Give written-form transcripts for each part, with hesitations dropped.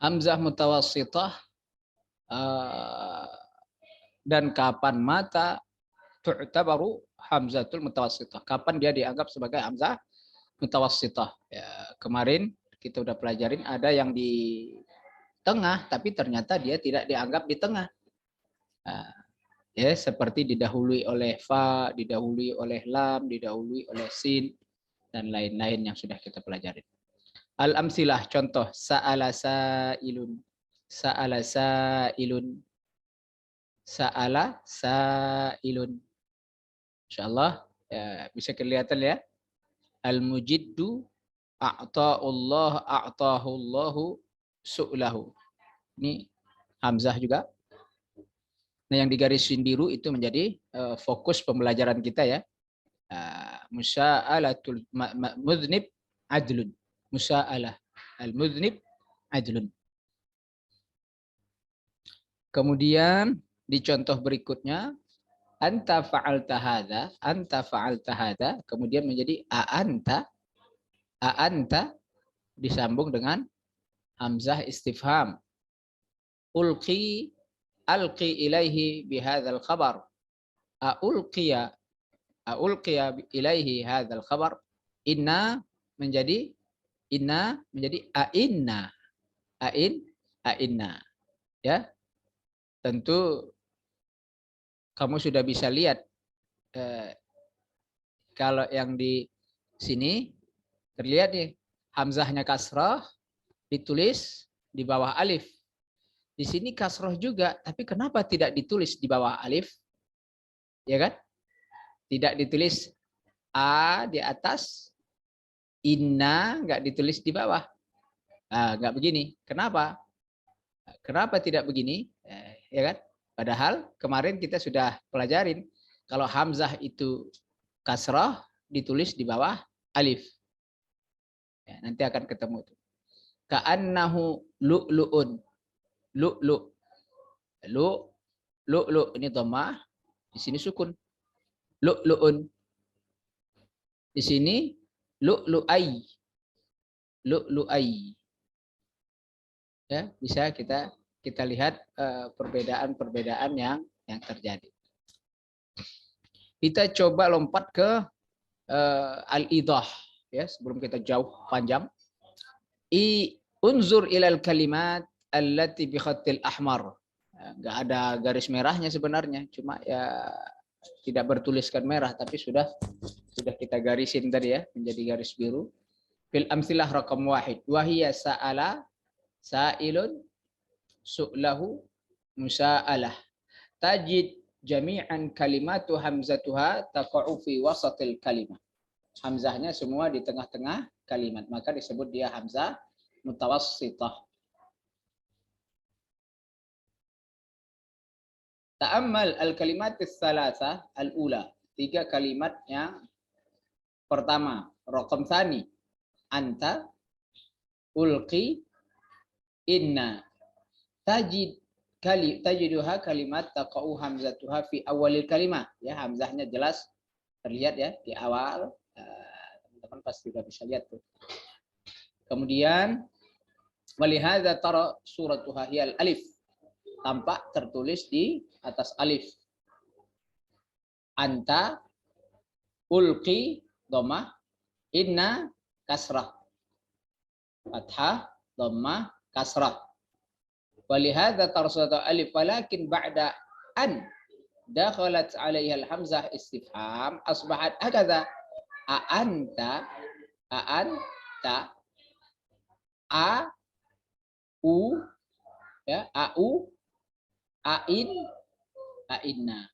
Hamzah mutawassithah uh, dan kapan mata tu'tabaru hamzatul mutawassithah. Kapan dia dianggap sebagai hamzah mutawassithah. Ya, kemarin kita udah pelajarin ada yang di tengah tapi ternyata dia tidak dianggap di tengah. Nah, ya seperti didahului oleh fa, didahului oleh lam, didahului oleh sin dan lain-lain yang sudah kita pelajari. Al-amsilah contoh sa'ala sa'ilun, sa'ala sa'ilun, sa'ala sa'ilun. Insyaallah ya, bisa kelihatan ya. Al-mujiddu a'ta'ullah a'tahullahu su'lahu. Ini hamzah juga. Nah, yang digarisin biru itu menjadi fokus pembelajaran kita ya. Musya'alatul mudhnib adlun. Musya'alah al-mudhnib adlun. Kemudian di contoh berikutnya anta fa'alta hadza, kemudian menjadi a'anta disambung dengan hamzah istifham. Alqi ilaihi bihadzal khabar. Ulqiya ilaihi hadzal khabar. Inna menjadi a'inna. A'inna. Ya. Tentu kamu sudah bisa lihat kalau yang di sini terlihat nih hamzahnya kasrah ditulis di bawah alif. Di sini kasrah juga, tapi kenapa tidak ditulis di bawah alif? Ya kan? Tidak ditulis a di atas, inna nggak ditulis di bawah. Nah, nggak begini. Kenapa? Kenapa tidak begini? Ya kan? Padahal kemarin kita sudah pelajarin kalau hamzah itu kasrah ditulis di bawah alif. Ya, nanti akan ketemu itu. Ka'annahu lu'lu'un. Lu'lu' ini dhammah, di sini sukun. Lu'lu'un. Di sini lu'lu'ai. Ya, bisa kita lihat perbedaan-perbedaan yang terjadi. Kita coba lompat ke al-idah ya, sebelum kita jauh panjang. Unzur ilal kalimat allati bi khattil ahmar. Enggak ada garis merahnya sebenarnya, cuma ya tidak bertuliskan merah tapi sudah kita garisin tadi ya menjadi garis biru. Fil amsilah raqam 1 wa hiya sa'ala sa'ilun su'lahu musa'alah. Tajid jami'an kalimatu hamzatuha taqa'u fi wasatil kalimah. Hamzahnya semua di tengah-tengah kalimat, maka disebut dia hamzah mutawassithah. Ta'ammal al-kalimat as-salasa al-ula. 3 kalimat yang pertama, raqam tsani, anta, ulqi, inna. Tajiduha kalimat taqa'u hamzatuha fi awalil kalimah. Ya, hamzahnya jelas terlihat ya di awal. Teman-teman pasti sudah bisa lihat tuh. Kemudian walihadza tara suratuha hiyal alif. Tampak tertulis di atas alif. Anta, ulqi, dhammah, inna, kasrah. Fathah, dhammah, kasrah. Walihadza tara suratuha alif walakin ba'da an dakhalat 'alaiha al-hamzah istifham asbahat hakadha a'anta a u ya au ain ainna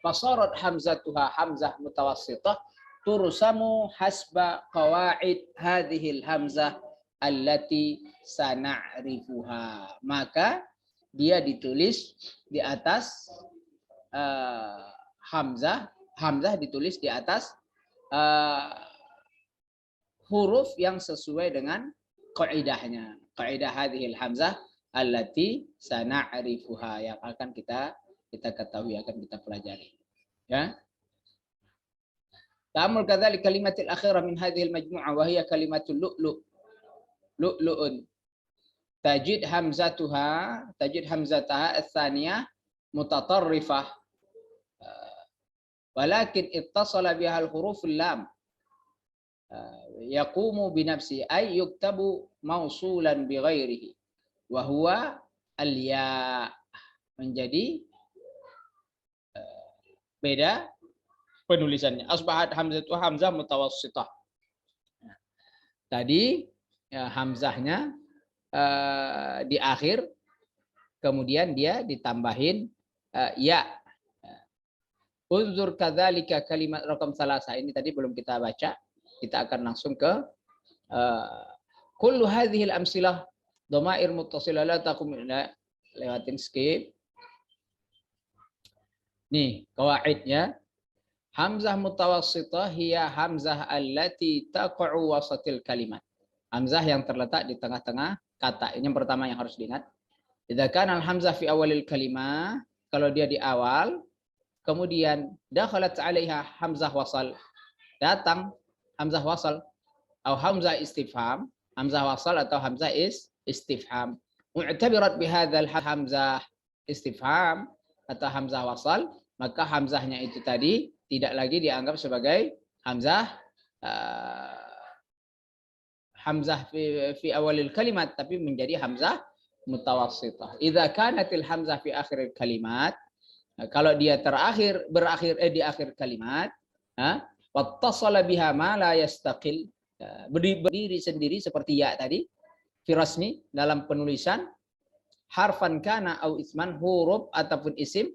fasarat hamzatuha hamzah mutawassithah tursamu hasba qawaid hadhil hamzah allati sana'rifuha, maka dia ditulis di atas hamzah ditulis di atas huruf yang sesuai dengan kaidahnya. Kaidah hadhil hamzah allati sana'rifuha, yang akan kita ketahui, akan kita pelajari. Ya. Ta'amul kadzalik kalimatil akhirah min hadhil majmu'ah wa hiya kalimatul lu'lu'un. tajid hamzataha ats-tsaniyah mutatarrifah walakin ittasala bihal huruful lam yaqumu binafsi ay yuktabu mausulan bighairihi wa huwa al-ya, menjadi beda penulisannya. Asbahat hamzatu hamzah mutawassithah. Tadi ya, hamzahnya di akhir, kemudian dia ditambahin ya. Unzur kadzalika kalimat rakam 3. Ini tadi belum kita baca. Kita akan langsung ke kullu hadhil amsilah dhamair muttasilah la taqum, lewatin skip. Nih, qawaidnya hamzah mutawassithah hiya hamzah allati taqa'u wasatil kalimat. Hamzah yang terletak di tengah-tengah kata. Ini yang pertama yang harus diingat. Idza kana al hamzah fi awalil kalimah, kalau dia di awal, kemudian dakhalat 'alaiha hamzah wasal, datang hamzah wasal atau hamzah istifham, hamzah wasal atau hamzah istifham. Mu'tabirat bihadzal hamzah istifham atau hamzah wasal, maka hamzahnya itu tadi tidak lagi dianggap sebagai hamzah hamzah fi awalil kalimat, tapi menjadi hamzah mutawassithah. Idza kanatil hamzah fi akhiril kalimat, kalau dia berakhir di akhir kalimat, wattasala biha ma la yastaqil, berdiri sendiri seperti ya tadi, firasmi dalam penulisan, harfan kana au isman, huruf ataupun isim,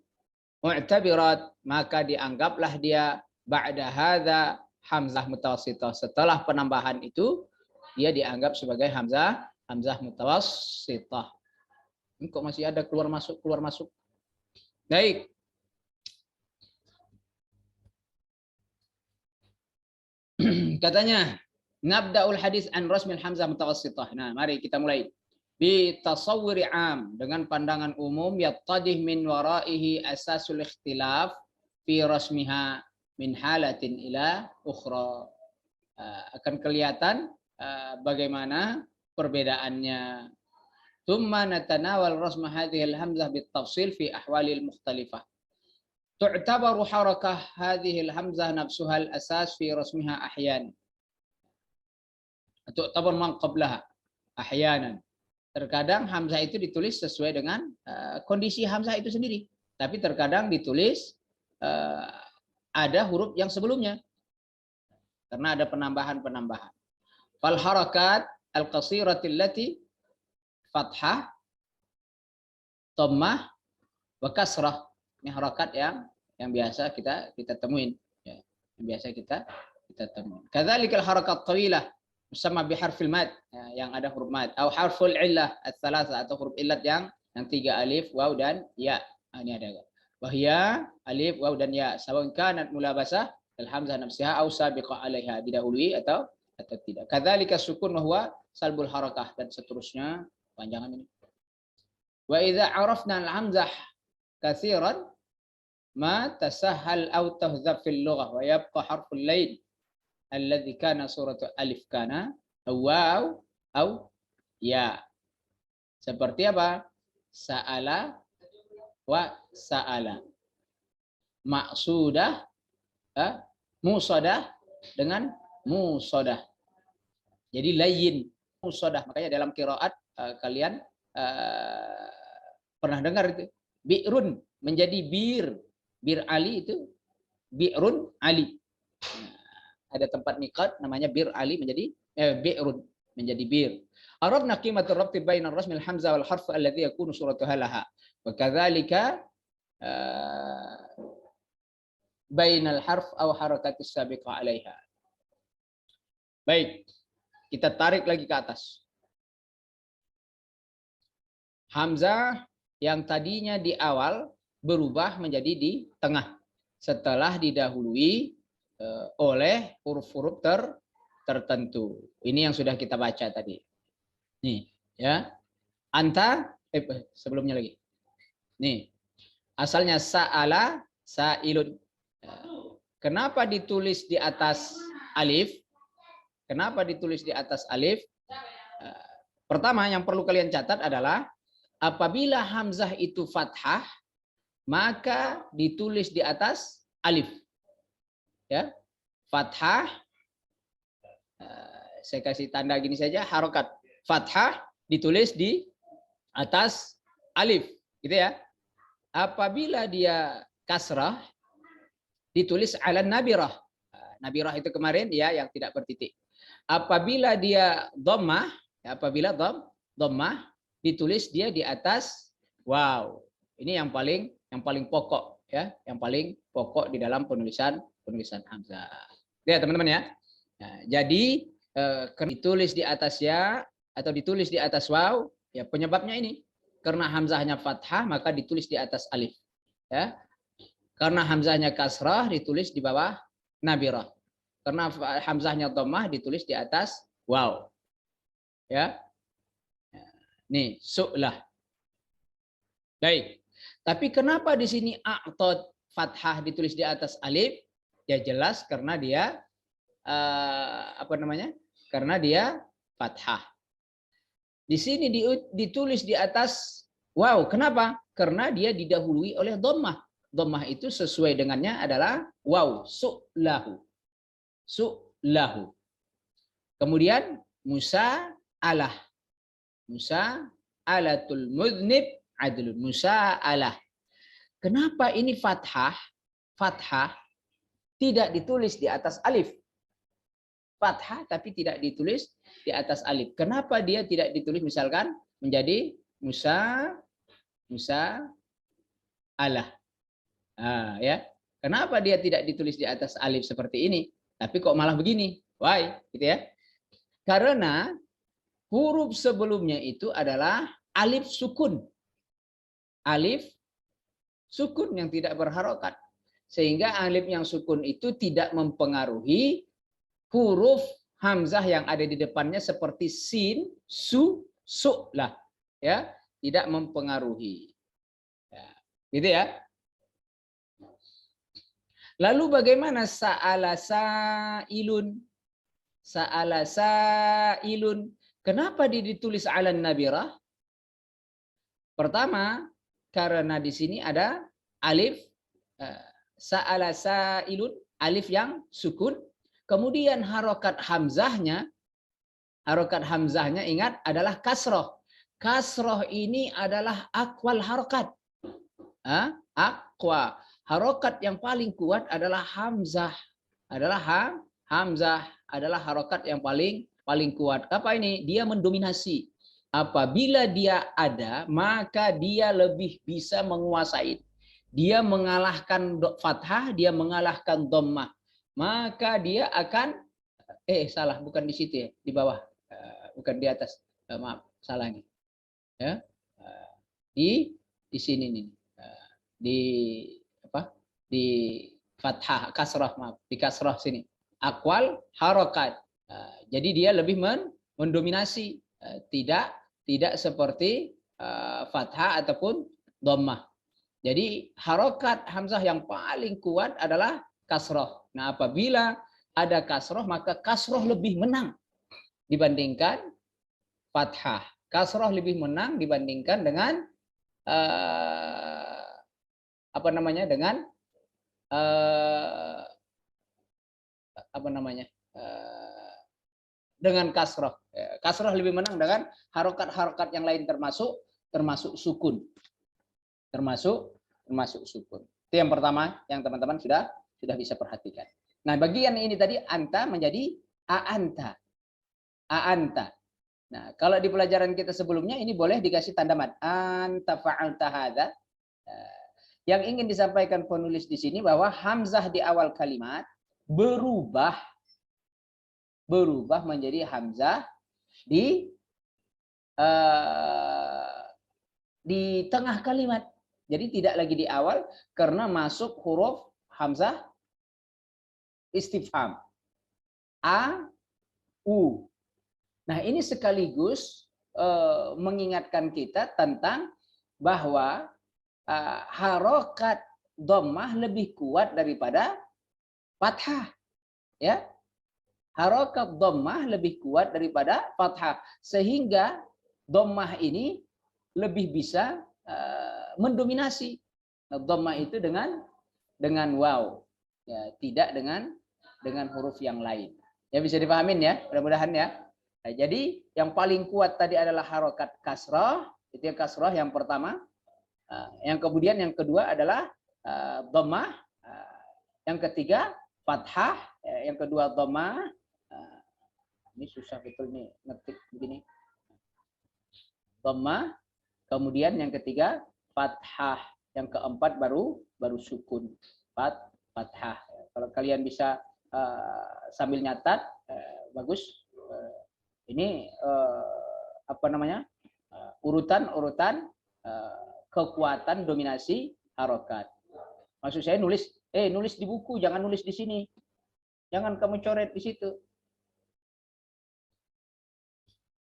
mu'tabirat, maka dianggaplah dia ba'da hadza hamzah mutawassithah, setelah penambahan itu dia dianggap sebagai hamzah mutawassithah. Ini kok masih ada keluar masuk. Baik. Katanya nabda'ul hadis an rasmil hamzah mutawassithah. Nah, mari kita mulai. Bi tasawwuri am, dengan pandangan umum, yattadih min waraihi asasul ikhtilaf fi rasmiha min halatin ila ukhra. Akan kelihatan bagaimana perbedaannya. Tsumma natanawal rasma hadhil hamzah bitafsil fi ahwalil mukhtalifah. تعتبر حركة هذه الهمزة نفسها الأساس في رسمها أحيانا. تعتبر من قبلها أحيانا. Terkadang hamzah itu ditulis sesuai dengan kondisi hamzah itu sendiri. Tapi terkadang ditulis ada huruf yang sebelumnya. Karena ada penambahan. Fal harakat al-qasiratil lati fathah, dhammah, wa kasrah. Ini harakat yang biasa kita temuin, ya, yang biasa kita temuin. Kadzalikal harakat tawilah musamma biharfil mad, ya, yang ada huruf mad, atau harful illah ats-tsalatsa, atau huruf illat yang 3, alif, waw dan ya. Ini ada. Wahya alif, waw dan ya, sawan kanat mulabasah al hamzah nafsiha aw sabiqa alaiha, didahului atau tidak. Kadzalika sukun wa huwa salbul harakah, dan seterusnya panjangan ini. Wa idza arafna al hamzah katsiran ma tasahhal aw tahdzaf fil lughah wa yabqa harful lain alladhi kana suratu alif kana waw aw ya. Seperti apa? Sa'ala wa sa'ala. Maqsudah, musadah dengan musadah. Jadi layin, musadah. Makanya dalam qiraat kalian pernah dengar itu bi'run menjadi bir. Bir Ali itu bi'run Ali. Ada tempat miqat namanya bir Ali menjadi bi'run menjadi bir. Arabna qimatul rabti baina rasmil hamzah wal harf alladhi yakunu suratuha laha. Wa kadzalika bainal harf aw harakatis sabiqah 'alaiha. Baik, kita tarik lagi ke atas. Hamzah yang tadinya di awal berubah menjadi di tengah setelah didahului oleh huruf-huruf tertentu. Ini yang sudah kita baca tadi. Nih, ya. Anta sebelumnya lagi. Nih. Asalnya sa'ala, sa'ilun. Kenapa ditulis di atas alif? Kenapa ditulis di atas alif? Pertama yang perlu kalian catat adalah apabila hamzah itu fathah, maka ditulis di atas alif. Ya, fathah. Saya kasih tanda gini saja, harokat fathah ditulis di atas alif, gitu ya. Apabila dia kasrah, ditulis ala nabirah. Nabirah itu kemarin ya yang tidak bertitik. Apabila dia dhammah, apabila dhammah, ditulis dia di atas waw. Ini yang paling pokok ya, yang paling pokok di dalam penulisan hamzah. Ya teman-teman ya. Nah, jadi ditulis di atas ya atau ditulis di atas waw, ya penyebabnya ini. Karena hamzahnya fathah maka ditulis di atas alif. Ya. Karena hamzahnya kasrah ditulis di bawah nabirah. Karena hamzahnya dhammah ditulis di atas waw. Ya. Nih, su'lah. Baik. Tapi kenapa di sini a'tad fathah ditulis di atas alif? Ya jelas karena dia Karena dia fathah. Di sini ditulis di atas waw. Kenapa? Karena dia didahului oleh dhammah. Dhammah itu sesuai dengannya adalah waw, su'lahu. Su'lahu. Kemudian Musa alah. Musa alatul mudnib adlun. Musa alah. Kenapa ini fathah? Fathah tidak ditulis di atas alif. Fathah tapi tidak ditulis di atas alif. Kenapa dia tidak ditulis misalkan menjadi Musa alah. Nah, ya. Kenapa dia tidak ditulis di atas alif seperti ini? Tapi kok malah begini? Why? Gitu ya. Karena huruf sebelumnya itu adalah alif sukun. Alif sukun yang tidak berharokat. Sehingga alif yang sukun itu tidak mempengaruhi huruf hamzah yang ada di depannya seperti sin, su, lah, ya, tidak mempengaruhi. Ya, gitu ya. Lalu bagaimana sa'ala sa'ilun? Sa'ala sa'ilun. Kenapa ditulis ala nabirah? Pertama, karena di sini ada alif sa'ala sa'ilun, alif yang sukun. Kemudian harokat hamzahnya ingat adalah kasroh. Kasroh ini adalah akwal harokat. Akwa. Harokat yang paling kuat adalah hamzah. Hamzah adalah harokat yang paling kuat. Apa ini? Dia mendominasi. Apabila dia ada, maka dia lebih bisa menguasai. Dia mengalahkan fathah, dia mengalahkan dhammah. Maka dia akan salah, bukan di situ ya, di bawah, bukan di atas, maaf, salah nih ya, di sini nih, di fathah kasrah, maaf, di kasrah sini akwal harokat. Jadi dia lebih mendominasi, tidak seperti fathah ataupun dhammah. Jadi harokat hamzah yang paling kuat adalah kasroh. Nah, apabila ada kasroh, maka kasroh lebih menang dibandingkan fathah. Kasroh lebih menang dibandingkan dengan dengan kasroh. Kasroh lebih menang dengan harokat-harokat yang lain termasuk sukun. Termasuk sukun. Itu yang pertama yang teman-teman sudah bisa perhatikan. Nah, bagian ini tadi anta menjadi aanta. Aanta. Nah, kalau di pelajaran kita sebelumnya ini boleh dikasih tanda mad. Anta fa'alta hadza. Yang ingin disampaikan penulis di sini bahwa hamzah di awal kalimat berubah menjadi hamzah di tengah kalimat. Jadi tidak lagi di awal karena masuk huruf hamzah istifham. A, U. Nah, ini sekaligus mengingatkan kita tentang bahwa harokat dhammah lebih kuat daripada fathah. Ya. Harokat dhammah lebih kuat daripada fathah. Sehingga dhammah ini lebih bisa mendominasi. Dhammah itu dengan waw, ya, tidak dengan huruf yang lain. Ya, bisa dipahamin ya, mudah-mudahan ya. Nah, jadi yang paling kuat tadi adalah harokat kasrah, itu yang kasrah yang pertama. Yang kemudian yang kedua adalah dhammah, yang ketiga fathah, yang kedua dhammah. Ini susah betul nih ngetik begini. Dhammah, kemudian yang ketiga fathah, yang keempat baru sukun. Fathah. Kalau kalian bisa sambil nyatat, bagus. Ini apa namanya? Urutan kekuatan dominasi harokat. Maksud saya nulis di buku, jangan nulis di sini. Jangan kamu coret di situ.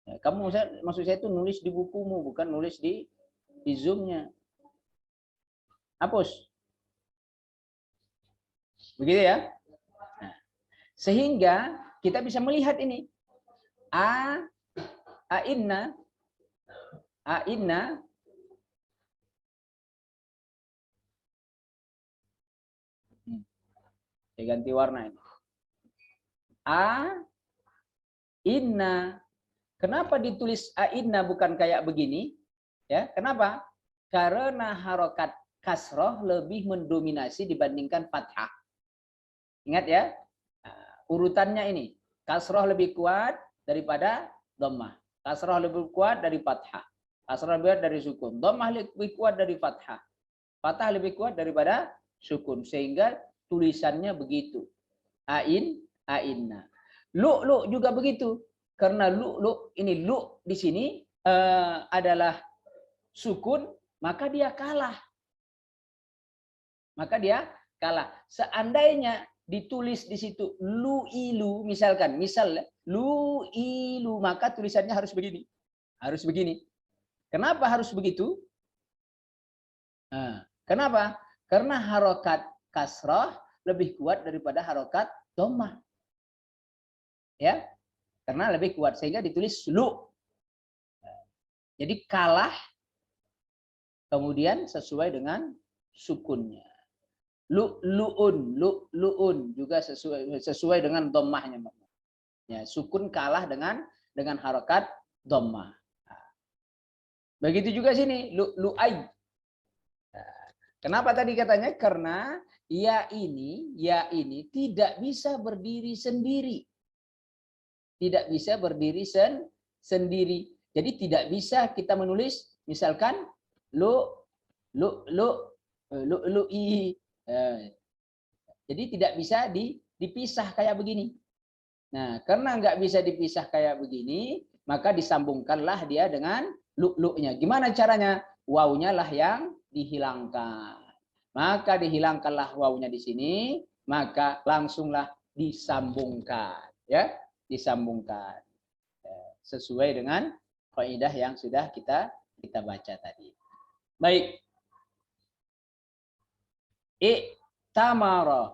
Kamu maksud saya itu nulis di bukumu, bukan nulis di Zoom-nya. Hapus. Begitu ya. Nah, sehingga kita bisa melihat ini. Inna. Saya ganti warna ini. Inna. Kenapa ditulis inna bukan kayak begini? Ya, kenapa? Karena harokat kasroh lebih mendominasi dibandingkan fathah. Ingat ya, urutannya ini. Kasroh lebih kuat daripada dhammah. Kasroh lebih kuat dari fathah. Kasroh lebih kuat dari sukun. Dhammah lebih kuat dari fathah. Fathah lebih kuat daripada sukun. Sehingga tulisannya begitu. Inna. Lu juga begitu. Karena lu ini lu di sini adalah sukun, maka dia kalah. Seandainya ditulis di situ lu ilu, misal lu ilu, maka tulisannya harus begini. Kenapa harus begitu? Kenapa? Karena harokat kasrah lebih kuat daripada harokat dhammah. Ya. Karena lebih kuat, sehingga ditulis lu. Jadi kalah, kemudian sesuai dengan sukunnya. Lu'un juga sesuai dengan dhammahnya. Ya, sukun kalah dengan harokat dhammah. Begitu juga sini, lu'ay. Kenapa tadi katanya? Karena ya ini tidak bisa berdiri sendiri. Tidak bisa berdiri sendiri. Jadi tidak bisa kita menulis misalkan lu'i. Jadi tidak bisa dipisah kayak begini. Nah, karena nggak bisa dipisah kayak begini, maka disambungkanlah dia dengan lu-nya. Gimana caranya? Wawunya lah yang dihilangkan. Maka dihilangkanlah wawunya di sini, maka langsunglah disambungkan, ya. Disambungkan sesuai dengan kaidah yang sudah kita baca tadi. Baik. I'tamara.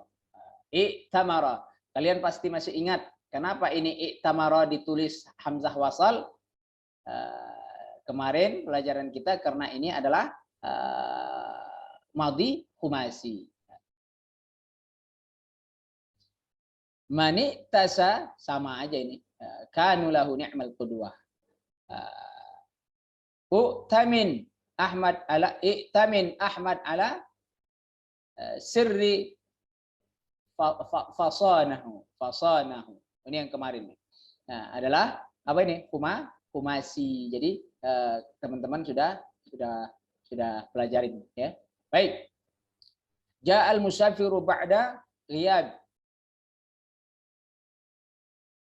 Kalian pasti masih ingat kenapa ini i'tamara ditulis hamzah wasal? Kemarin pelajaran kita karena ini adalah madhi khumasi. Mani tasa sama aja ini. Kanu lahu ni'mal qudwah. I'tamin Ahmad ala sirri fasanahu. Ini yang kemarin. Nah, adalah apa ini? Khumasi. Jadi teman-teman sudah pelajarin ya. Baik. Ja'al musafiru ba'da ghiyab.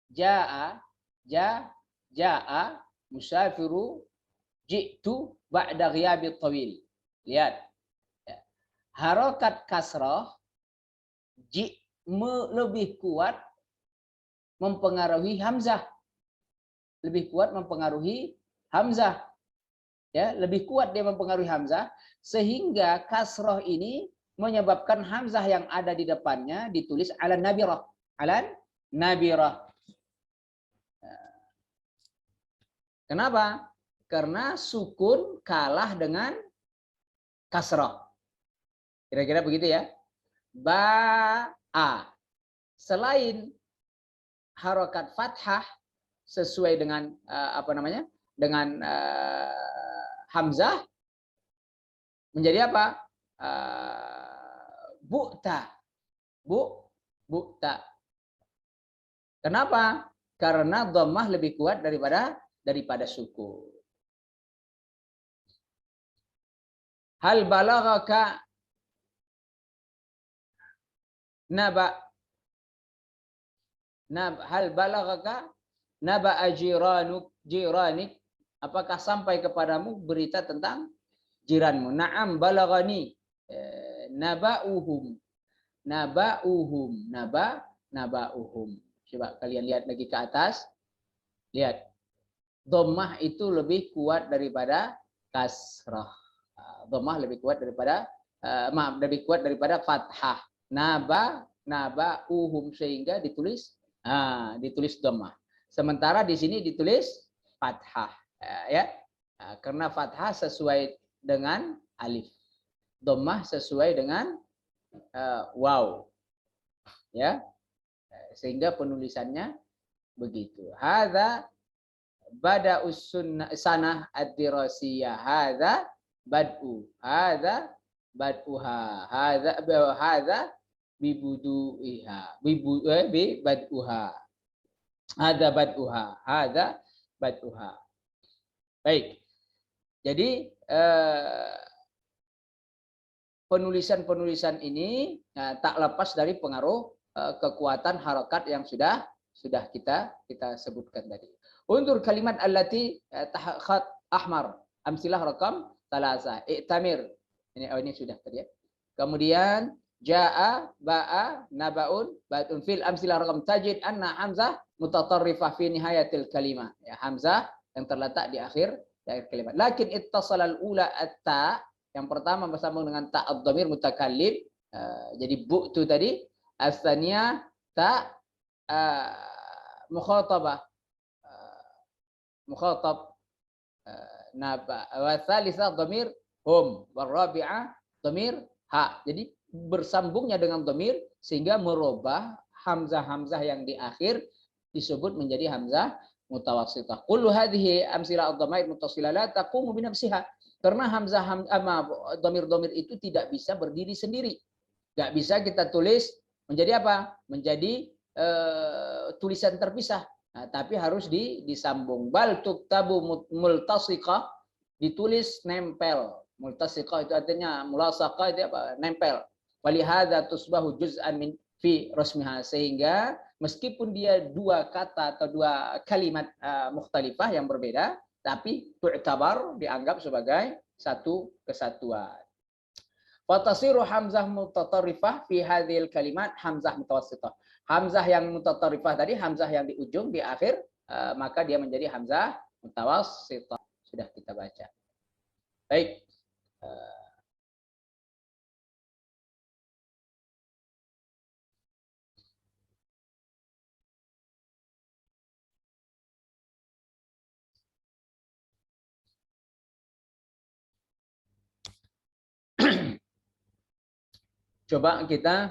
Ja'a musafiru ji'tu ba'da ghiyabi tawil. Lihat. Harokat kasrah lebih kuat mempengaruhi hamzah. Ya, lebih kuat dia mempengaruhi hamzah sehingga kasrah ini menyebabkan hamzah yang ada di depannya ditulis alan nabirah. Kenapa? Karena sukun kalah dengan kasrah. Kira-kira begitu ya. Ba'a. Selain harokat fathah sesuai dengan apa namanya? Dengan hamzah menjadi apa? Bu'ta. Bu'ta. Kenapa? Karena dhammah lebih kuat daripada sukun. Hal balaghaka naba hal balaghaka naba jiranik, apakah sampai kepadamu berita tentang jiranmu? Na'am balaghani naba'uhum naba'uhum. Coba kalian lihat lagi ke atas. Lihat. Dhammah itu lebih kuat daripada kasrah. Dhammah lebih kuat daripada lebih kuat daripada fathah. Naba'uhum, sehingga ditulis dhammah. Sementara di sini ditulis fathah, ya. Karena fathah sesuai dengan alif. Dhammah sesuai dengan waw. Ya. Sehingga penulisannya begitu. Hadza bada'us sanah ad-dirasiyah. Hadza bad'u. Hadza bad'uha. Hadza bibudu'iha. Bi bad'uha. Hadza bad'uha. Hadza bad'uha. Baik. Jadi penulisan-penulisan ini tak lepas dari pengaruh kekuatan harakat yang sudah kita sebutkan tadi. Untuk kalimat allati khat ahmar, amsilah rakam talasa, i'tamir. Ini sudah tadi ya. Kemudian jaa, ba'a, nabaun, ba'un fil amsilah rakam tajid anna hamzah mutatarrifah fi nihayatil kalimah. Ya, hamzah yang terletak di akhir kalimat. Lakin ittasal al-ula at-ta, yang pertama bersambung dengan ta ad-dhamir mutakallim. Jadi bu itu tadi, as-tsaniyah ta mukhatabah. Mukhatab naba, wa tsalitsah dhamir hum, wa rabi'ah dhamir ha. Jadi bersambungnya dengan dhamir sehingga merubah hamzah-hamzah yang di akhir disebut menjadi hamzah mutawassithah. Kullu hadhihi amsilah ad-dhamair muttasilah la taqumu bi nafsiha. Karena hamzah dhamir-dhamir itu tidak bisa berdiri sendiri. Enggak bisa kita tulis menjadi apa? Menjadi tulisan terpisah. Nah, tapi harus disambung. Bal tuktabu multasiqah, ditulis nempel. Multasiqah itu artinya mulasaqah itu apa? Nempel. Walihadza tusbahu juz'an min fi rasmiha, sehingga meskipun dia dua kata atau dua kalimat mukhtalifah yang berbeda, tapi tu'tabar dianggap sebagai satu kesatuan. Fatasiru hamzah mutatarrifah fi hadhil kalimat hamzah mutawassithah. Hamzah yang mutatarrifah tadi, hamzah yang di ujung, di akhir, maka dia menjadi hamzah mutawassithah. Sudah kita baca. Baik. Coba kita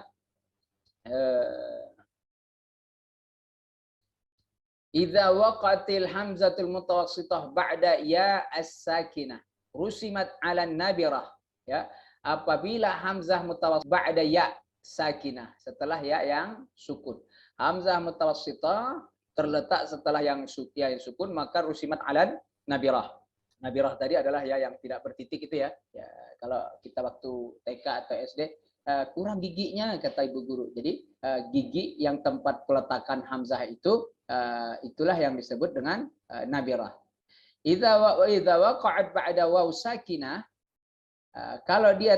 idza waqatil hamzatul mutawassithah ba'da ya as-sakinah rusimat 'alan nabirah, ya. Apabila hamzah mutawassithah ba'da ya sakinah, setelah ya yang sukun. Hamzah mutawassithah terletak setelah yang sukun, maka rusimat 'alan nabirah. Nabirah tadi adalah ya yang tidak bertitik itu ya. Ya, kalau kita waktu TK atau SD kurang giginya kata ibu guru. Jadi gigi yang tempat peletakan hamzah itu itulah yang disebut dengan nabirah. Idza waqa'at ba'da waw sakinah, kalau dia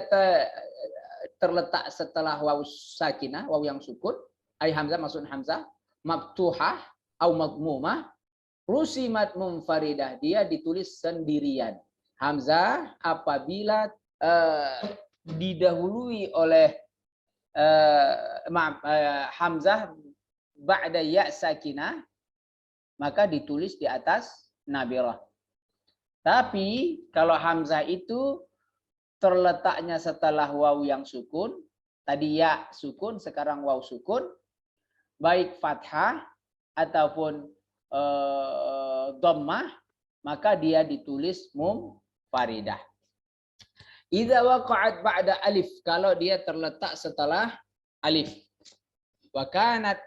terletak setelah waw sakinah, waw yang sukun, ay hamzah maksud hamzah maftuhah atau madmumah, rusimat munfaridah, dia ditulis sendirian. Hamzah apabila didahului oleh hamzah ba'da ya sakinah, maka ditulis di atas nabirah. Tapi kalau hamzah itu terletaknya setelah waw yang sukun, tadi ya sukun, sekarang waw sukun, baik fathah ataupun dhammah, maka dia ditulis munfaridah. Idza waqa'at ba'da alif, kalau dia terletak setelah alif. Wa kanat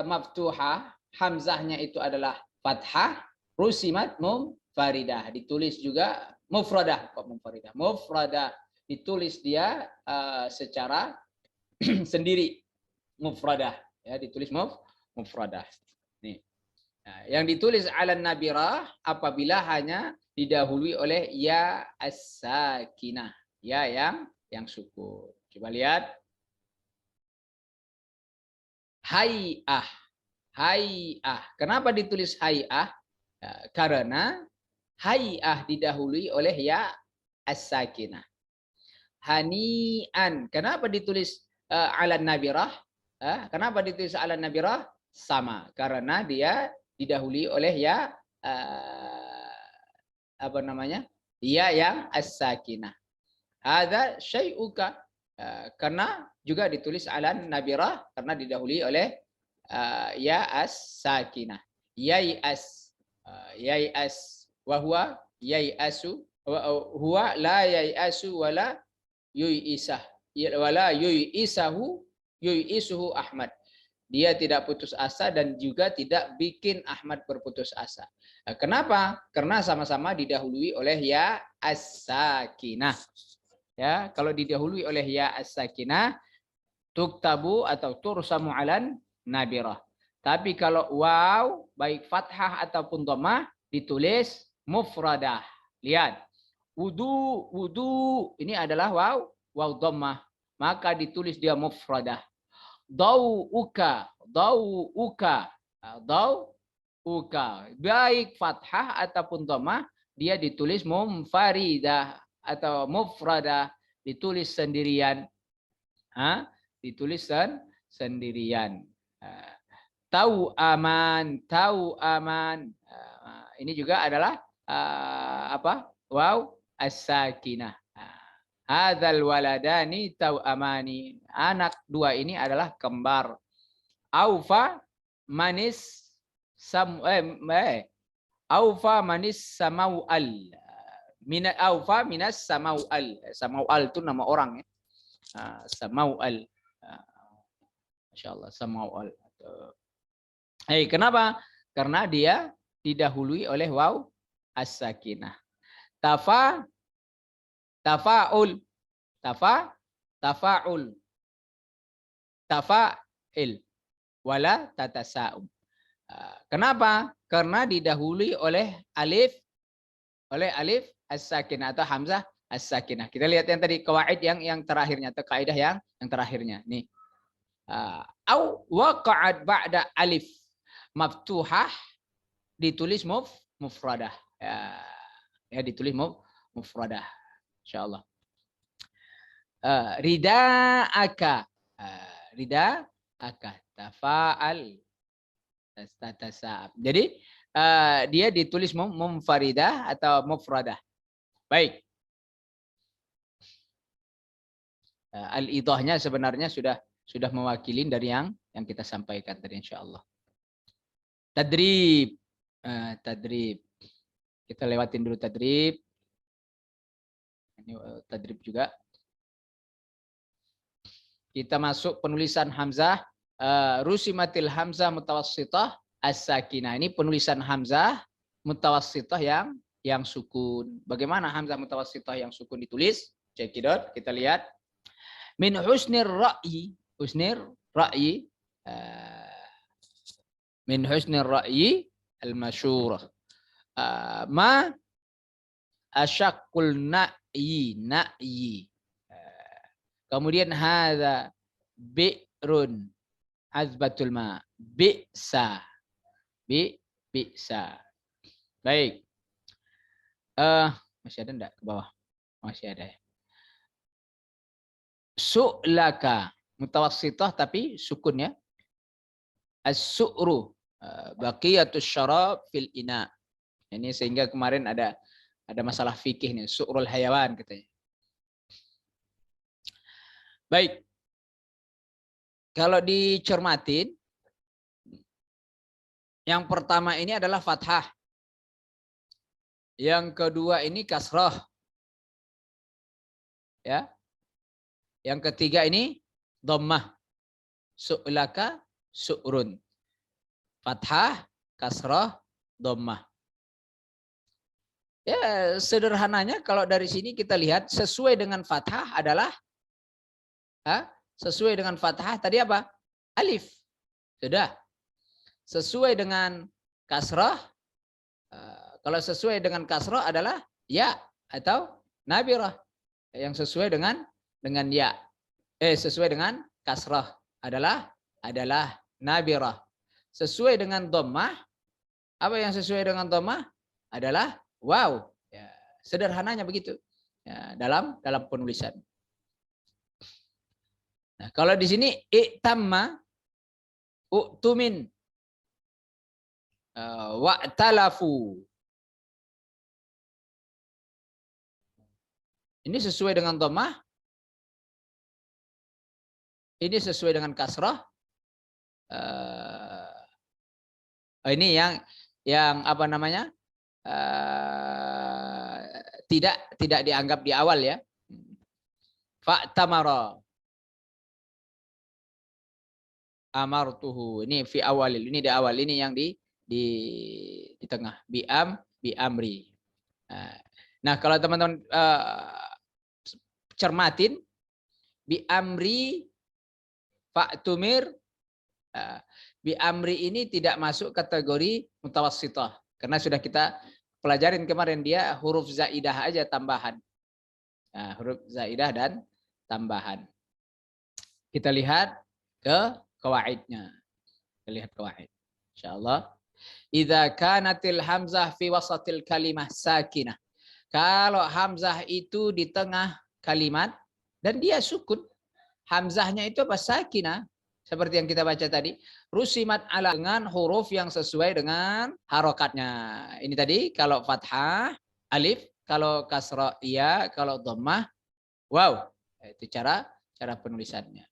maftuhah, hamzahnya itu adalah fathah, rusimat munfaridah, ditulis juga mufradah, kok munfaridah. Mufradah ditulis dia secara sendiri, mufradah, ya, ditulis mufradah. Nih. Nah, yang ditulis ala nabirah apabila hanya didahului oleh ya as-sakinah, ya yang sukun. Coba lihat. Hay'ah. Hay'ah. Kenapa ditulis hay'ah? Karena hay'ah didahului oleh ya as-sakinah. Hani'an. Kenapa ditulis ala nabirah? Kenapa ditulis ala nabirah? Sama. Karena dia didahului oleh ya apa namanya? Ya yang as-sakinah. Hadza syai'uka. Karena juga ditulis ala nabirah karena didahului oleh ya as-sakinah. Yai'as. Yai'as wa huwa yai'asu huwa la yai'asu wala yu'isah wala yu'isuhu Ahmad. Dia tidak putus asa dan juga tidak bikin Ahmad berputus asa. Kenapa? Karena sama-sama didahului oleh ya as-sakinah. Ya, kalau didahului oleh ya as-sakinah, tuktabu atau tursamu alan nabirah. Tapi kalau waw, baik fathah ataupun dhammah, ditulis mufradah. Lihat. Wudu, ini adalah waw dhammah. Maka ditulis dia mufradah. Dau'uka. Baik fathah ataupun dhammah, dia ditulis munfaridah atau mufradah, ditulis sendirian. Ditulis sendirian. Tahu aman. Ini juga adalah apa? Waw as-sakinah. Hadzal waladani tahu amani. Anak dua ini adalah kembar. Aufa manis samau'al. Aufa minas samau'al. Samau'al itu nama orang ya. Samau'al. Masya Allah, samau'al. Kenapa? Karena dia didahului oleh waw as-sakinah. Tafa'ul. Tafa'il. Wala tatasa'um. Kenapa? Karena didahului oleh alif as-sakinah atau hamzah as-sakinah. Kita lihat yang tadi kawaid yang terakhirnya atau kaidah yang terakhirnya. Nih. Au waqa'at ba'da alif maftuhah, ditulis mufradah. Ya, ditulis mufradah. Insyaallah. Rida'aka. Rida'aka. Tafa'al. Tatasa'ab. Jadi dia ditulis munfaridah atau mufradah. Baik. Al-idahnya sebenarnya sudah mewakili dari yang kita sampaikan tadi insyaallah. Tadrib. Tadrib. Kita lewatin dulu tadrib. Ini tadrib juga. Kita masuk penulisan hamzah. Rusimatil hamzah mutawassithah as-sakinah. Ini penulisan hamzah mutawassithah yang sukun. Bagaimana hamzah mutawassithah yang sukun ditulis? Cekidot, kita lihat. Min husnir ra'yi. Min husnir ra'yi al-masyurah. Ma asyaqqul na'yi. Kemudian hadza bi'run azbatul ma. Bi'sa. Baik. Masih ada enggak ke bawah? Masih ada ya. Su'laka, mutawassithah tapi sukun ya. As-su'ru, baqiyatus syarab fil ina. Ini sehingga kemarin ada Ada masalah fikih nih, su'rul hayawan katanya. Baik. Kalau dicermatin, yang pertama ini adalah fathah. Yang kedua ini kasrah. Ya. Yang ketiga ini dhammah. Su'laka su'run. Fathah, kasrah, dhammah. Ya, sederhananya kalau dari sini kita lihat sesuai dengan fathah adalah sesuai dengan fathah tadi apa? Alif. Sudah. Sesuai dengan kasrah, kalau sesuai dengan kasrah adalah ya atau nabirah. Yang sesuai dengan ya. Sesuai dengan kasrah adalah nabirah. Sesuai dengan dhammah, apa yang sesuai dengan dhammah adalah waw. Ya, sederhananya begitu. Ya, dalam penulisan. Nah, kalau di sini i'tamma, u'tumin, wa'talafu. Ini sesuai dengan dhammah. Ini sesuai dengan kasrah. Ini yang apa namanya? Tidak dianggap di awal ya. Fa'tamara. Amartuhu. Ini fi awalil. Ini di awal. Ini yang di tengah. Bi amri. Nah, kalau teman-teman cermatin, bi amri fa'tumir, bi amri ini tidak masuk kategori mutawassithah. Karena sudah kita pelajarin kemarin, dia huruf zaidah aja tambahan. Nah, huruf zaidah dan tambahan. Kita lihat ke qawaidnya. Kita lihat qawaid. Insyaallah. Idza kanatil hamzah fi wasatil kalimah sakinah. Kalau hamzah itu di tengah kalimat dan dia sukun. Hamzahnya itu apa? Sakinah. Seperti yang kita baca tadi. Rusimat ala, dengan huruf yang sesuai dengan harokatnya. Ini tadi kalau fathah, alif. Kalau kasrah, iya. Kalau dhammah, waw. Itu cara penulisannya.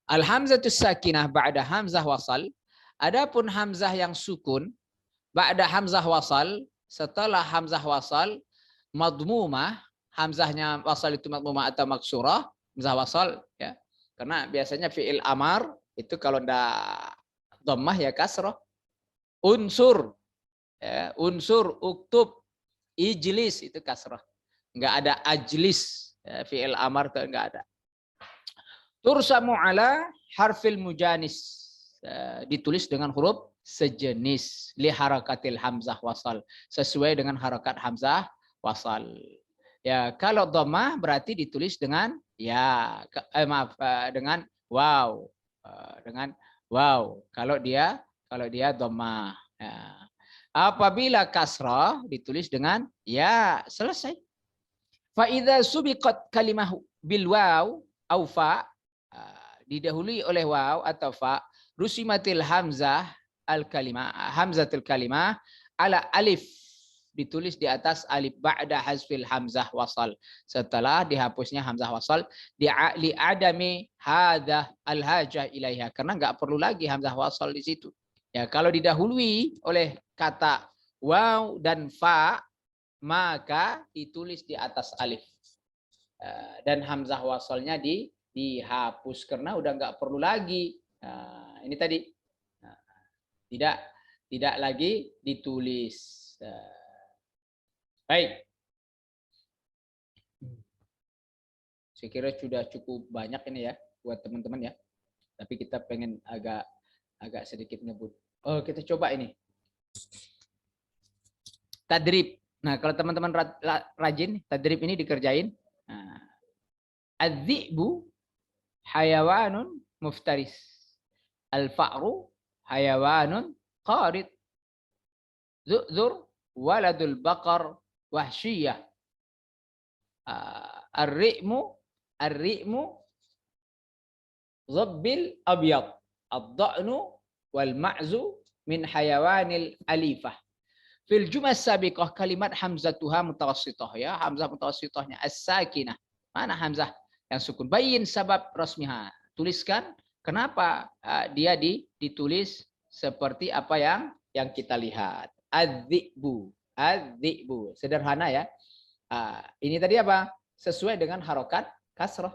Al-hamzatus sakinah ba'da hamzah wasal. Adapun hamzah yang sukun, ba'da hamzah wasal, setelah hamzah wasal, madmumah, hamzahnya wasal itu madmumah atau maksurah, hamzah wasal, ya. Karena biasanya fi'il amar, itu kalau ndak dhammah ya kasrah. Unsur, ya, unsur, uktub, ijlis, itu kasrah. Enggak ada ajlis, ya, fi'il amar itu enggak ada. Tursamu ala harfil mujanis, ditulis dengan huruf sejenis, li harakatil hamzah wasal, sesuai dengan harakat hamzah wasal. Ya, kalau dhammah berarti ditulis dengan ya, dengan waw, dengan waw. Kalau dia dhammah. Ya. Apabila kasrah ditulis dengan ya, selesai. Fa idza subiqat kalimahu bil waw au fa, didahului oleh waw atau fa, rusimatil hamzah al kalimah, hamzatul kalimah ala alif, ditulis di atas alif ba'da hazfil hamzah wasal, setelah dihapusnya hamzah wasal, li adami hadza al hajah ilaiha, karena enggak perlu lagi hamzah wasal di situ. Ya, kalau didahului oleh kata waw dan fa, maka ditulis di atas alif. Dan hamzah wasalnya dihapus karena udah nggak perlu lagi. Ini tadi tidak lagi ditulis. Baik. Saya kira sudah cukup banyak ini ya buat teman-teman ya. Tapi kita pengen agak sedikit ngebut. Oh, kita coba ini. Tadrib. Nah, kalau teman-teman rajin, tadrib ini dikerjain. Az-zi'bu hayawanun muftaris. Al-fa'ru hayawanun qarid. Zu'zur waladul baqar wahsyiyah. Ar-ri'mu zabbil abyad. Ad-da'nu wal ma'zu min hayawanil alifah. Fil jumlah sabiqah kalimat hamzatuha mutawassithah ya, hamzah mutawassithahnya as-sakinah. Mana hamzah yang sukun? Bayin sabab rasmiha. Tuliskan kenapa dia ditulis seperti apa yang kita lihat. Adz-dzi'bu. Adz-dzi'bu. Sederhana ya. Ini tadi apa? Sesuai dengan harokat kasrah.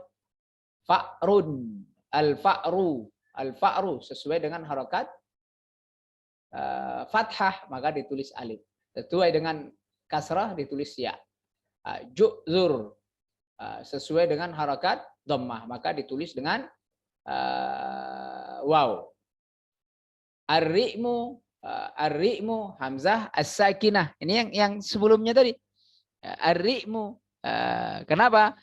Fa'run. Al-fa'ru. Al-fa'ru sesuai dengan harokat fathah, maka ditulis alif. Sesuai dengan kasrah ditulis ya. Ju'zur sesuai dengan harokat dhammah, maka ditulis dengan waw. Ar-ri'mu ar-ri'mu hamzah as-sakinah. Ini yang sebelumnya tadi. Ar-ri'mu. Kenapa?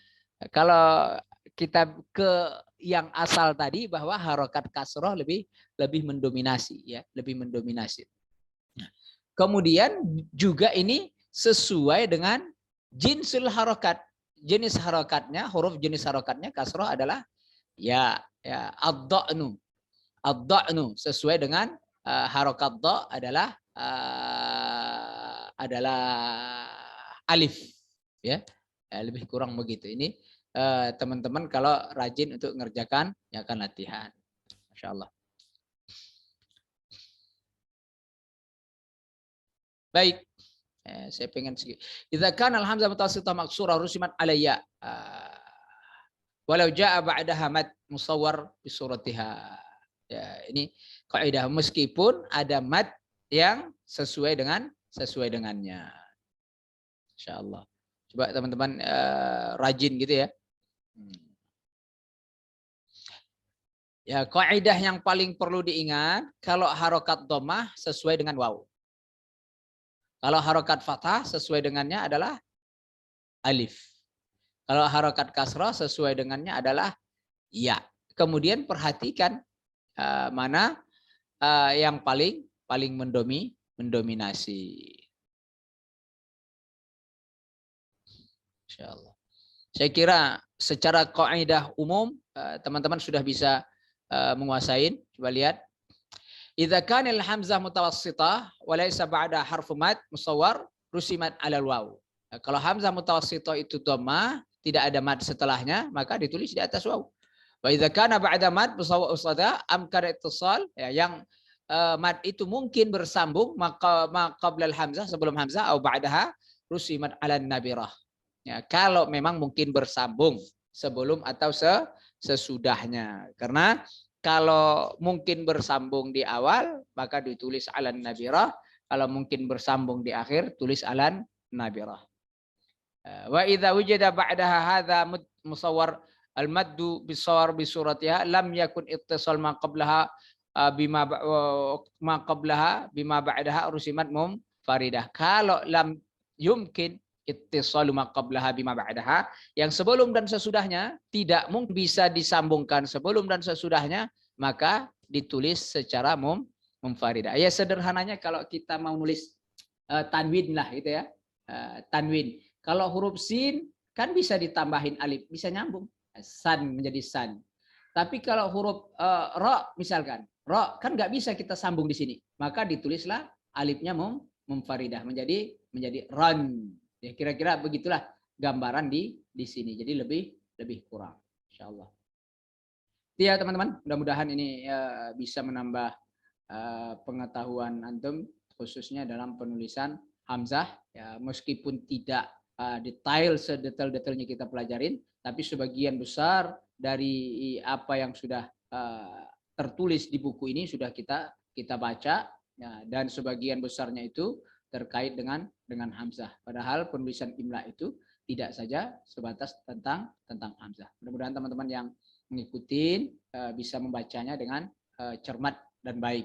Kalau kita ke yang asal tadi bahwa harokat kasroh lebih mendominasi ya, lebih mendominasi. Kemudian juga ini sesuai dengan jinsul harokat. Jenis harokatnya, huruf jenis harokatnya kasroh adalah ya ad-dha'nu. Ad-dha'nu sesuai dengan harokat dha adalah alif ya. Lebih kurang begitu. Ini teman-teman kalau rajin untuk mengerjakan ya akan latihan. Masya Allah. Baik. Saya pengen sedikit. Idza kana al-hamzah mutawassithah maqsurah rusimat alayya. Walau jaa ba'daha mad musawwar bi suratiha. Ya, ini kaidah meskipun ada mad yang sesuai dengannya. Insyaallah. Coba teman-teman rajin gitu ya. Ya, kaidah yang paling perlu diingat kalau harokat dhammah sesuai dengan waw. Kalau harokat fathah sesuai dengannya adalah alif. Kalau harokat kasrah sesuai dengannya adalah ya. Kemudian perhatikan mana yang paling mendominasi. Insyaallah. Saya kira secara kaidah umum teman-teman sudah bisa menguasain. Coba lihat. Idza kana al-hamzah mutawassithah wa laysa ba'da harfu mad musawwar rusimat 'alal waw. Kalau hamzah mutawassithah itu dhammah, tidak ada mad setelahnya, maka ditulis di atas waw. Wa idza kana ba'da mad musawwar usada amkana ittisal, yang mad itu mungkin bersambung maka qabla al-hamzah sebelum hamzah atau ba'daha rusimat 'alan nabirah. Ya, kalau memang mungkin bersambung sebelum atau sesudahnya. Karena kalau mungkin bersambung di awal, maka ditulis alan nabirah. Kalau mungkin bersambung di akhir, tulis alan nabirah. Wa idza wujida ba'daha hadza musawwar al-maddu bisawar bi suratiha lam yakun ittisal ma qablaha bima ba'daha rusimat faridah. Kalau lam yumkin ittisalu ma qablaha bima ba'daha, yang sebelum dan sesudahnya tidak mungkin bisa disambungkan sebelum dan sesudahnya, maka ditulis secara munfaridah. Ya sederhananya kalau kita mau nulis tanwin lah gitu ya. Tanwin. Kalau huruf sin kan bisa ditambahin alif, bisa nyambung. San menjadi san. Tapi kalau huruf ro misalkan, ro kan nggak bisa kita sambung di sini. Maka ditulislah alifnya munfaridah menjadi ran. Ya kira-kira begitulah gambaran di sini. Jadi lebih kurang, insyaallah. Ya teman-teman, mudah-mudahan ini bisa menambah pengetahuan antum khususnya dalam penulisan hamzah. Ya, meskipun tidak detail sedetail-detailnya kita pelajarin, tapi sebagian besar dari apa yang sudah tertulis di buku ini sudah kita baca, ya, dan sebagian besarnya itu terkait dengan hamzah. Padahal penulisan imla itu tidak saja sebatas tentang hamzah. Mudah-mudahan teman-teman yang mengikuti bisa membacanya dengan cermat dan baik.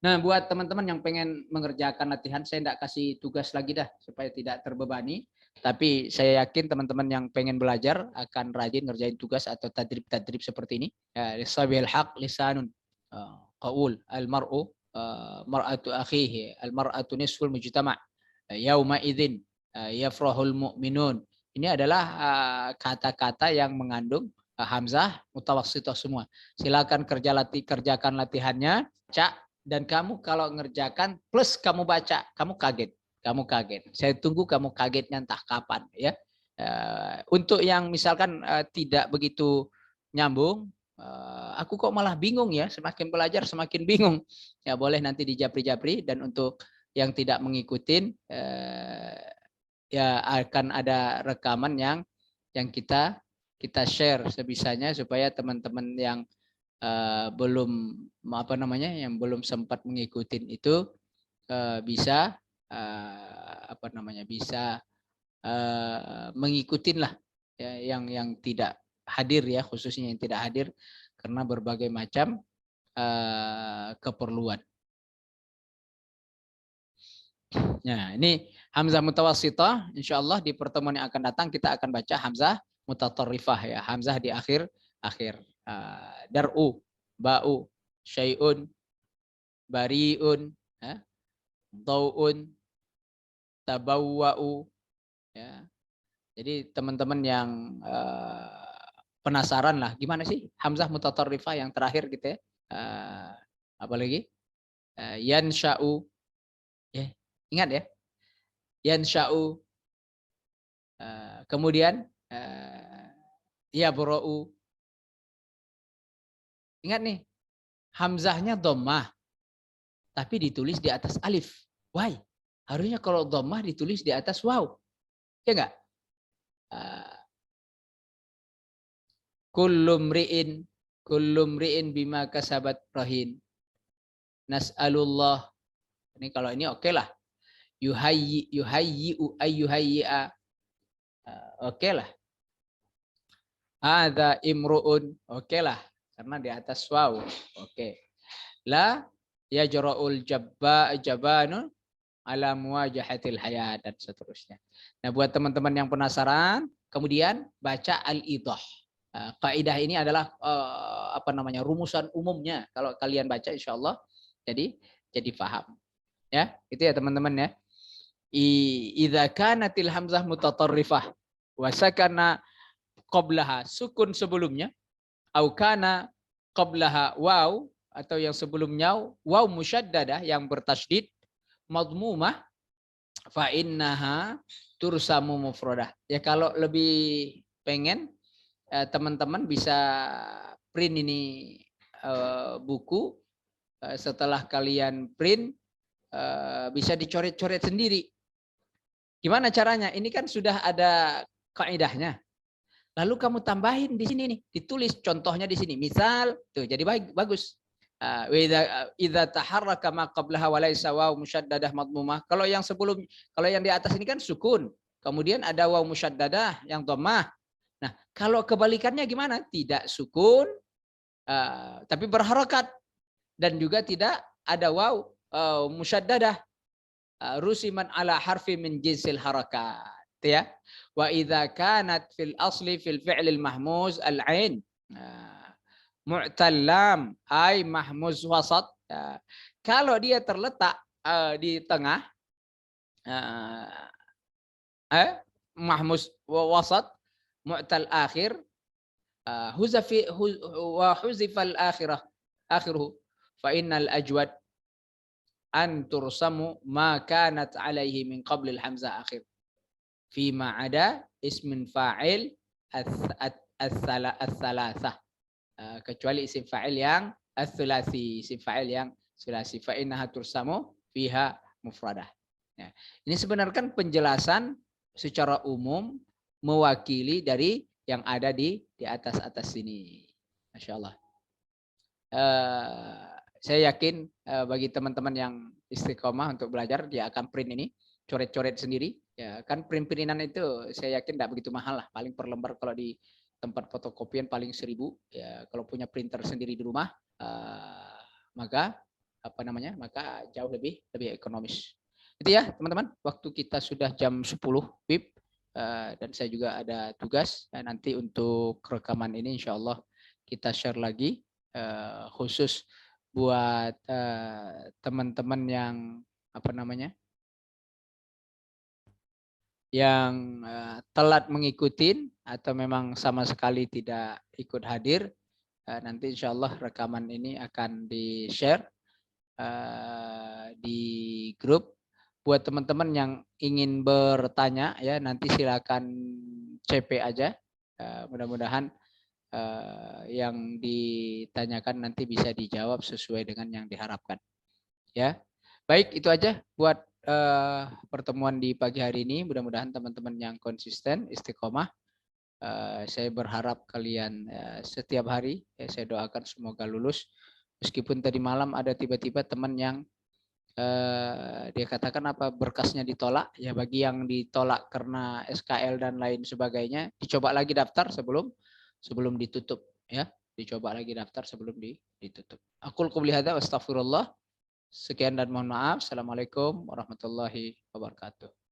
Nah, buat teman-teman yang pengen mengerjakan latihan, saya tidak kasih tugas lagi dah supaya tidak terbebani. Tapi saya yakin teman-teman yang pengen belajar akan rajin ngerjain tugas atau tadrib seperti ini. Lisabil haq lisanun qaul al-mar'u mar'atu akhihi al-mar'atu nisful mujtama' yauma idzin yafrahul mu'minun. Ini adalah kata-kata yang mengandung hamzah mutawassithah semua. Silakan kerjakan latihannya, cak Dan kamu kalau ngerjakan plus kamu baca, kamu kaget. Kamu kaget. Saya tunggu kamu kagetnya entah kapan ya. Untuk yang misalkan tidak begitu nyambung, aku kok malah bingung ya, semakin belajar semakin bingung. Ya boleh nanti dijapri-japri, dan untuk yang tidak mengikutin ya akan ada rekaman yang kita share sebisanya supaya teman-teman yang belum apa namanya, yang belum sempat mengikuti itu bisa apa namanya, bisa mengikutin lah ya, yang tidak hadir ya, khususnya yang tidak hadir karena berbagai macam keperluan. Nah, ini hamzah mutawassithah. Insyaallah di pertemuan yang akan datang kita akan baca hamzah mutatarrifah ya, hamzah di akhir. Dar'u, ba'u, syai'un, bari'un, dau'un, tabawwa'u ya. Jadi teman-teman yang penasaran lah gimana sih hamzah mutatarrifah yang terakhir gitu ya. Apalagi yansha'u ya, ingat ya. Yansha'u, kemudian yabra'u. Ingat nih, hamzahnya dhammah tapi ditulis di atas alif. Why? Harusnya kalau dhammah ditulis di atas waw. Ya enggak? Kullum ri'in bima kasabat rahin. Nas'alullah. Ini kalau ini oke lah. Yuhayyi'u ayyuhayyi'a. Oke lah. Hadza imru'un. Oke lah. Karena di atas waw. Oke. La yajra'ul jabanun ala muwajahatil hayat, dan seterusnya. Nah, buat teman-teman yang penasaran, kemudian baca al-idah. Kaidah ini adalah apa namanya, rumusan umumnya. Kalau kalian baca insyaallah jadi paham. Ya, itu ya teman-teman ya. Idza kanatil hamzah mutatarrifah wa sakana qablaha, sukun sebelumnya, au kana qablaha waw, atau yang sebelumnya waw musyaddadah yang bertasydid, madmumah, fa innaha tursamu mufradah. Ya kalau lebih pengen teman-teman bisa print ini buku, setelah kalian print bisa dicoret-coret sendiri. Gimana caranya? Ini kan sudah ada kaidahnya. Lalu kamu tambahin di sini nih, ditulis contohnya di sini. Misal tuh jadi bagus. Idza taharraka ma qablaha wa laysa waw musyaddadah madmumah. Kalau yang sebelum, kalau yang di atas ini kan sukun, kemudian ada waw musyaddadah yang dhammah. Nah, kalau kebalikannya gimana? Tidak sukun tapi berharokat, dan juga tidak ada waw musyaddadah. Rusiman ala harfi min jinsil harakat ya. Wa idza kanat fil asli fil fi'lil mahmuz al-ain mu'tal lam ay mahmuz wasat. Kalau dia terletak di tengah mahmuz wasat mu'tal akhir huzafi wa huzifal akhirah akhiruhu fa innal ajwad an tursamu ma kanat alaihi min qablil hamzah akhir fima ada ismin fa'il as-salasah, kecuali isim fa'il yang as-sulasi, isim fa'il yang sulasi, fa innaha tursamu fiha mufradah. Ya. Ini sebenarnya kan penjelasan secara umum mewakili dari yang ada di atas sini. Masya Allah. Saya yakin bagi teman-teman yang istiqomah untuk belajar, dia akan print ini, coret-coret sendiri. Ya kan, print-printan itu saya yakin tidak begitu mahal lah. Paling per lembar kalau di tempat fotokopian paling 1.000. Ya kalau punya printer sendiri di rumah, maka apa namanya, maka jauh lebih ekonomis. Itu ya teman-teman. Waktu kita sudah jam 10 WIB dan saya juga ada tugas. Nanti untuk rekaman ini insya Allah kita share lagi khusus buat teman-teman yang apa namanya, yang telat mengikuti atau memang sama sekali tidak ikut hadir. Nanti insya Allah rekaman ini akan di-share di grup. Buat teman-teman yang ingin bertanya ya nanti silakan CP aja. Mudah-mudahan yang ditanyakan nanti bisa dijawab sesuai dengan yang diharapkan. Ya, baik itu aja buat pertemuan di pagi hari ini. Mudah-mudahan teman-teman yang konsisten, istiqomah. Saya berharap kalian setiap hari, saya doakan semoga lulus. Meskipun tadi malam ada tiba-tiba teman yang dia katakan apa berkasnya ditolak, ya bagi yang ditolak karena SKL dan lain sebagainya, dicoba lagi daftar sebelum ditutup, ya, dicoba lagi daftar sebelum ditutup. Aqul qouli hadza wa astaghfirullah. Sekian dan mohon maaf. Assalamualaikum warahmatullahi wabarakatuh.